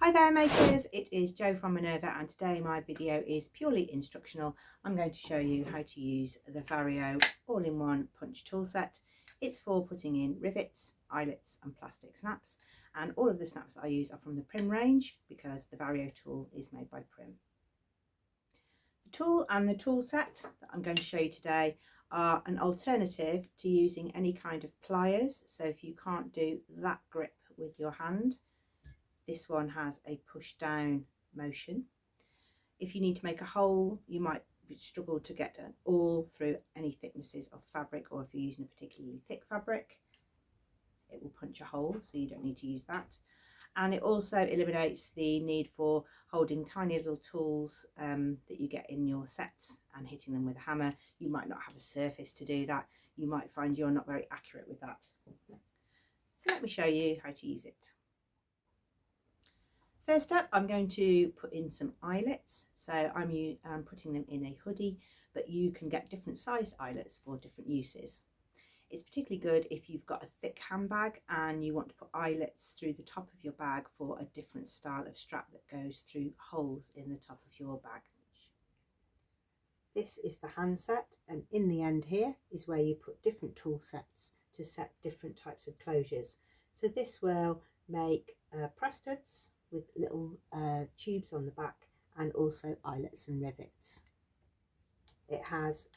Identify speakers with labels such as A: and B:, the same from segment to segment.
A: Hi there makers, it is Jo from Minerva and today my video is purely instructional. I'm going to show you how to use the Vario all-in-one punch tool set. It's for putting in rivets, eyelets and plastic snaps, and all of the snaps that I use are from the Prym range because the Vario tool is made by Prym. The tool and the tool set that I'm going to show you today are an alternative to using any kind of pliers. So if you can't do that grip with your hand, this one has a push down motion. If you need to make a hole, you might struggle to get an awl through any thicknesses of fabric, or if you're using a particularly thick fabric, it will punch a hole, so you don't need to use that. And it also eliminates the need for holding tiny little tools that you get in your sets and hitting them with a hammer. You might not have a surface to do that. You might find you're not very accurate with that. So let me show you how to use it. First up, I'm going to put in some eyelets. So I'm putting them in a hoodie, but you can get different sized eyelets for different uses. It's particularly good if you've got a thick handbag and you want to put eyelets through the top of your bag for a different style of strap that goes through holes in the top of your bag. This is the handset, and in the end here is where you put different tool sets to set different types of closures. So this will make press studs with little tubes on the back, and also eyelets and rivets. It has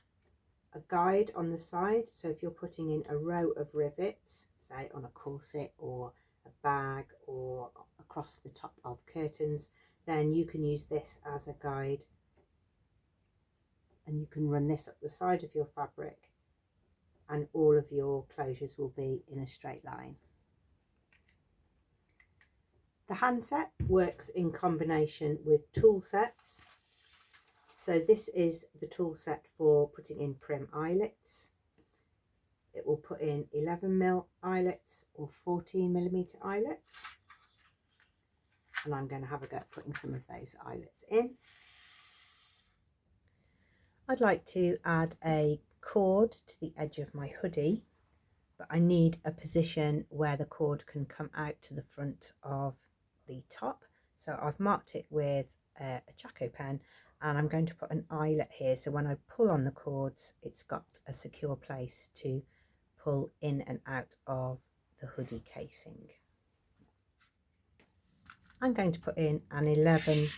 A: a guide on the side, so if you're putting in a row of rivets, say on a corset or a bag or across the top of curtains, then you can use this as a guide, and you can run this up the side of your fabric and all of your closures will be in a straight line. The handset works in combination with tool sets. So this is the tool set for putting in Prym eyelets. It will put in 11mm eyelets or 14mm eyelets. And I'm going to have a go at putting some of those eyelets in. I'd like to add a cord to the edge of my hoodie, but I need a position where the cord can come out to the front of the top. So I've marked it with a Chaco pen, and I'm going to put an eyelet here, so when I pull on the cords it's got a secure place to pull in and out of the hoodie casing. I'm going to put in an 11mm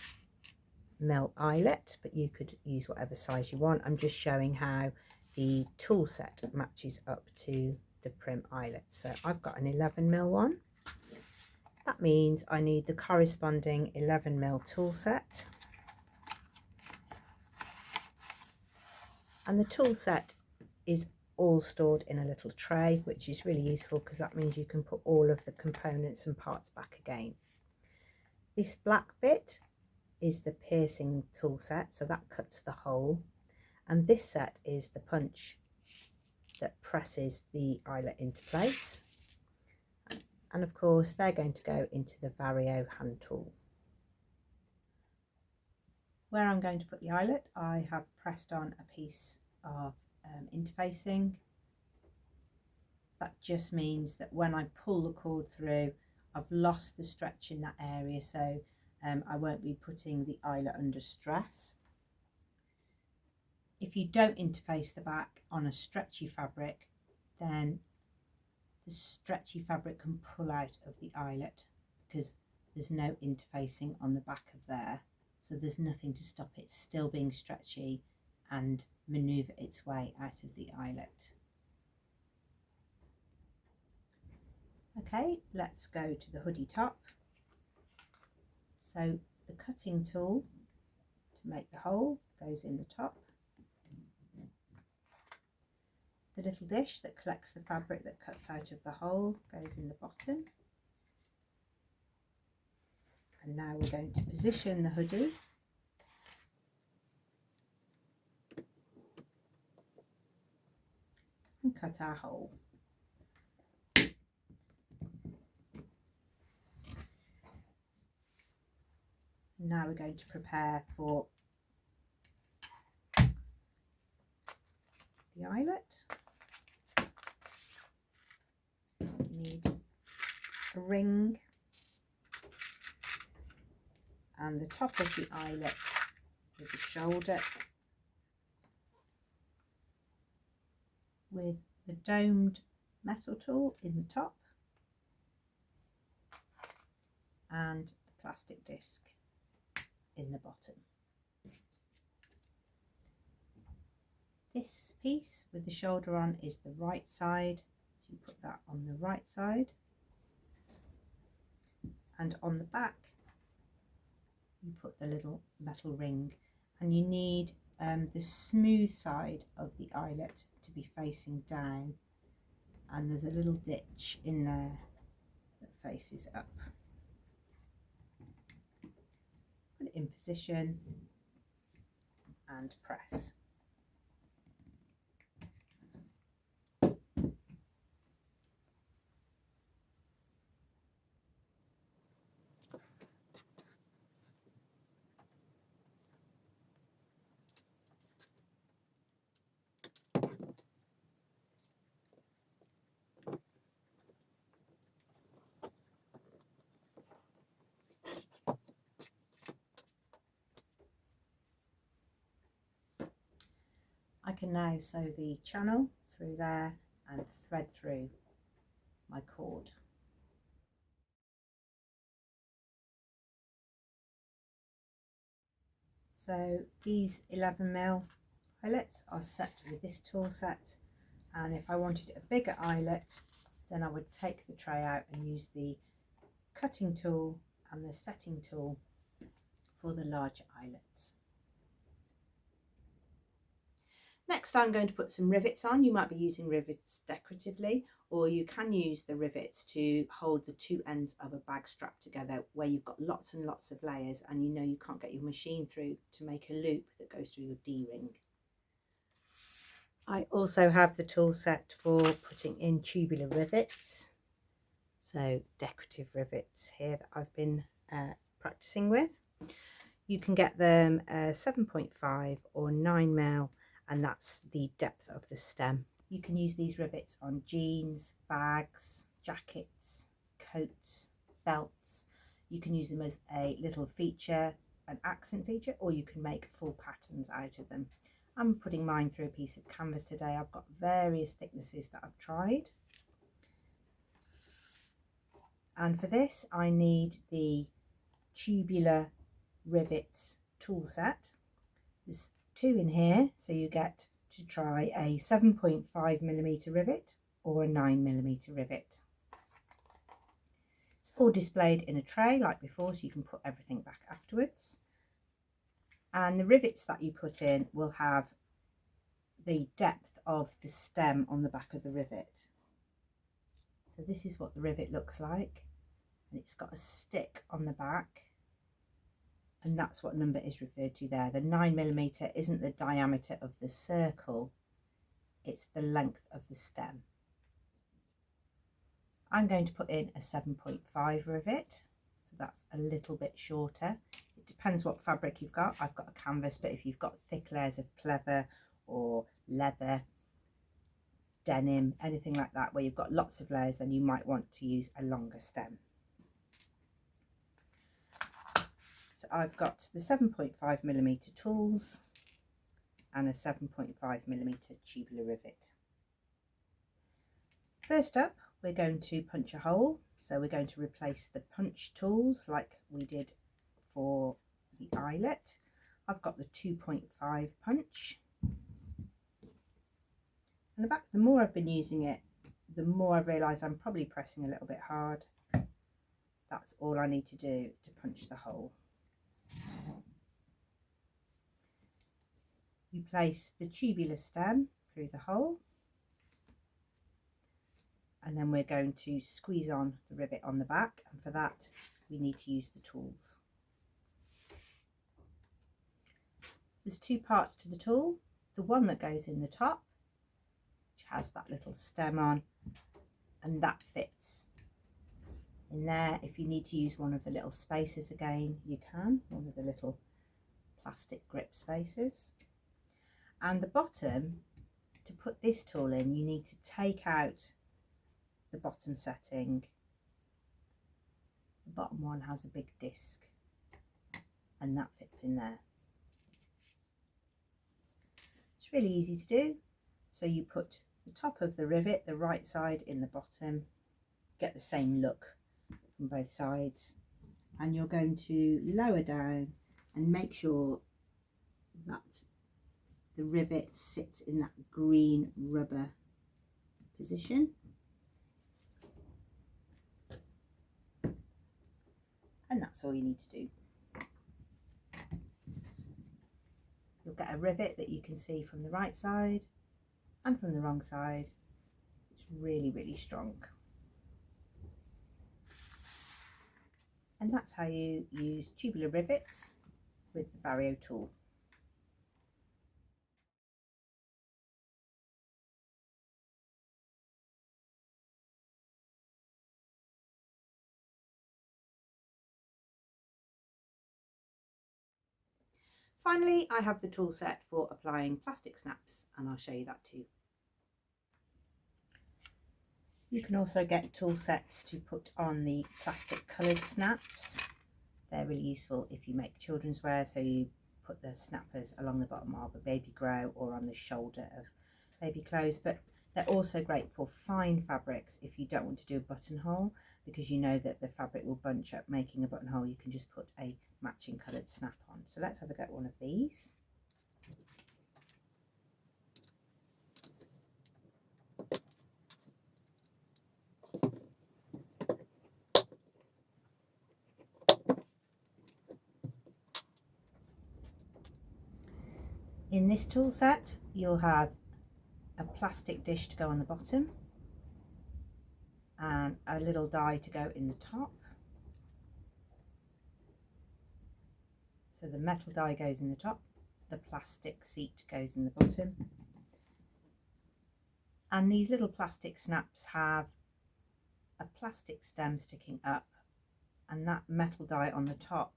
A: eyelet, but you could use whatever size you want. I'm just showing how the tool set matches up to the Prym eyelet. So I've got an 11mm one. That means I need the corresponding 11mm tool set. And the tool set is all stored in a little tray, which is really useful because that means you can put all of the components and parts back again. This black bit is the piercing tool set, so that cuts the hole. And this set is the punch that presses the eyelet into place. And of course they're going to go into the Vario hand tool. Where I'm going to put the eyelet, I have pressed on a piece of interfacing. That just means that when I pull the cord through, I've lost the stretch in that area, so I won't be putting the eyelet under stress. If you don't interface the back on a stretchy fabric, then the stretchy fabric can pull out of the eyelet because there's no interfacing on the back of there, so there's nothing to stop it still being stretchy and maneuver its way out of the eyelet. Okay, let's go to the hoodie top. So the cutting tool to make the hole goes in the top. The little dish that collects the fabric that cuts out of the hole goes in the bottom. And now we're going to position the hoodie and cut our hole. Now we're going to prepare for the eyelet. You need a ring and the top of the eyelet with the shoulder, with the domed metal tool in the top and the plastic disc in the bottom. This piece with the shoulder on is the right side, so you put that on the right side, and on the back you put the little metal ring, and you need the smooth side of the eyelet to be facing down, and there's a little ditch in there that faces up. Put it in position and press. I can now sew the channel through there and thread through my cord. So these 11mm eyelets are set with this tool set, and if I wanted a bigger eyelet, then I would take the tray out and use the cutting tool and the setting tool for the larger eyelets. Next, I'm going to put some rivets on. You might be using rivets decoratively, or you can use the rivets to hold the two ends of a bag strap together where you've got lots and lots of layers and you know you can't get your machine through to make a loop that goes through your D-ring. I also have the tool set for putting in tubular rivets, so decorative rivets here that I've been practicing with. You can get them 7.5 or 9mm, and that's the depth of the stem. You can use these rivets on jeans, bags, jackets, coats, belts. You can use them as a little feature, an accent feature, or you can make full patterns out of them. I'm putting mine through a piece of canvas today. I've got various thicknesses that I've tried. And for this I need the tubular rivets tool set. There's two in here, so you get to try a 7.5mm rivet or a 9mm rivet. It's all displayed in a tray like before, so you can put everything back afterwards. And the rivets that you put in will have the depth of the stem on the back of the rivet. So this is what the rivet looks like, and it's got a stick on the back, and that's what number is referred to there. The 9mm isn't the diameter of the circle, it's the length of the stem. I'm going to put in a 7.5 rivet, so that's a little bit shorter. It depends what fabric you've got. I've got a canvas, but if you've got thick layers of pleather or leather, denim, anything like that where you've got lots of layers, then you might want to use a longer stem. So I've got the 7.5mm tools and a 7.5mm tubular rivet. First up, we're going to punch a hole. So we're going to replace the punch tools like we did for the eyelet. I've got the 2.5 punch. And the more I've been using it, the more I've realised I'm probably pressing a little bit hard. That's all I need to do to punch the hole. You place the tubular stem through the hole, and then we're going to squeeze on the rivet on the back, and for that we need to use the tools. There's two parts to the tool. The one that goes in the top, which has that little stem on, and that fits in there. If you need to use one of the little spacers again, you can, one of the little plastic grip spacers. And the bottom, to put this tool in, you need to take out the bottom setting. The bottom one has a big disc, and that fits in there. It's really easy to do. So you put the top of the rivet, the right side, in the bottom, get the same look from both sides, and you're going to lower down and make sure that the rivet sits in that green rubber position. And that's all you need to do. You'll get a rivet that you can see from the right side and from the wrong side. It's really, really strong. And that's how you use tubular rivets with the Vario tool. Finally, I have the tool set for applying plastic snaps, and I'll show you that too. You can also get tool sets to put on the plastic coloured snaps. They're really useful if you make children's wear, so you put the snappers along the bottom of a baby grow or on the shoulder of baby clothes. But they're also great for fine fabrics if you don't want to do a buttonhole, because you know that the fabric will bunch up making a buttonhole. You can just put a matching coloured snap on. So let's have a go at one of these. In this tool set, you'll have a plastic dish to go on the bottom and a little die to go in the top. So the metal die goes in the top, the plastic seat goes in the bottom. And these little plastic snaps have a plastic stem sticking up, and that metal die on the top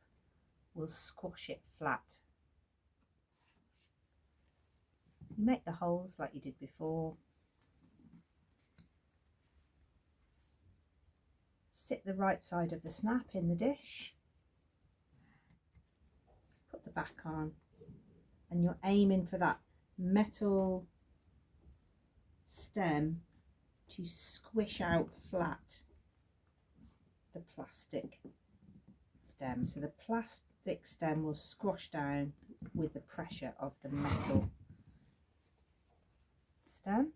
A: will squash it flat. You make the holes like you did before. Sit the right side of the snap in the dish. Put the back on, and you're aiming for that metal stem to squish out flat the plastic stem. So the plastic stem will squash down with the pressure of the metal stem.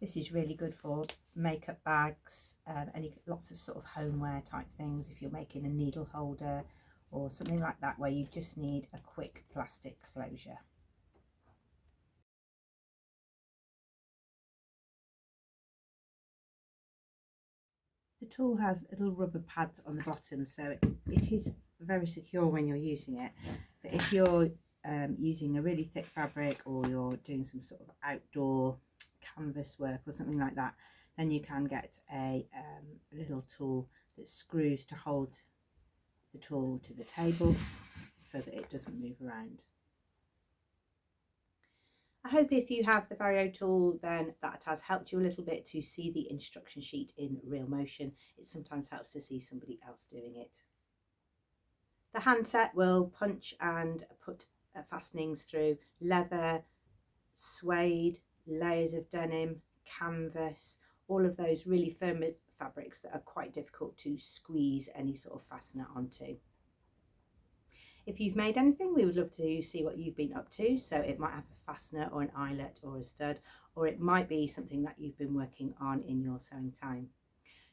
A: This is really good for makeup bags, lots of sort of homeware type things. If you're making a needle holder or something like that, where you just need a quick plastic closure. The tool has little rubber pads on the bottom, so it is very secure when you're using it. But if you're using a really thick fabric, or you're doing some sort of outdoor canvas work or something like that, then you can get a little tool that screws to hold the tool to the table so that it doesn't move around. I hope if you have the Vario tool, then that has helped you a little bit to see the instruction sheet in real motion. It sometimes helps to see somebody else doing it. The handset will punch and put fastenings through leather, suede, layers of denim, canvas, all of those really firm fabrics that are quite difficult to squeeze any sort of fastener onto. If you've made anything, we would love to see what you've been up to. So it might have a fastener or an eyelet or a stud, or it might be something that you've been working on in your sewing time.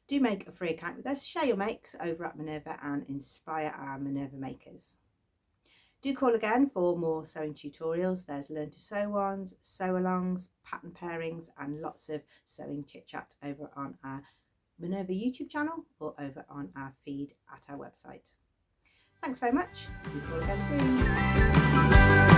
A: Do make a free account with us, share your makes over at Minerva, and inspire our Minerva makers. Do call again for more sewing tutorials. There's learn to sew ones, sew alongs, pattern pairings, and lots of sewing chit chat over on our Minerva YouTube channel or over on our feed at our website. Thanks very much. Do call again soon.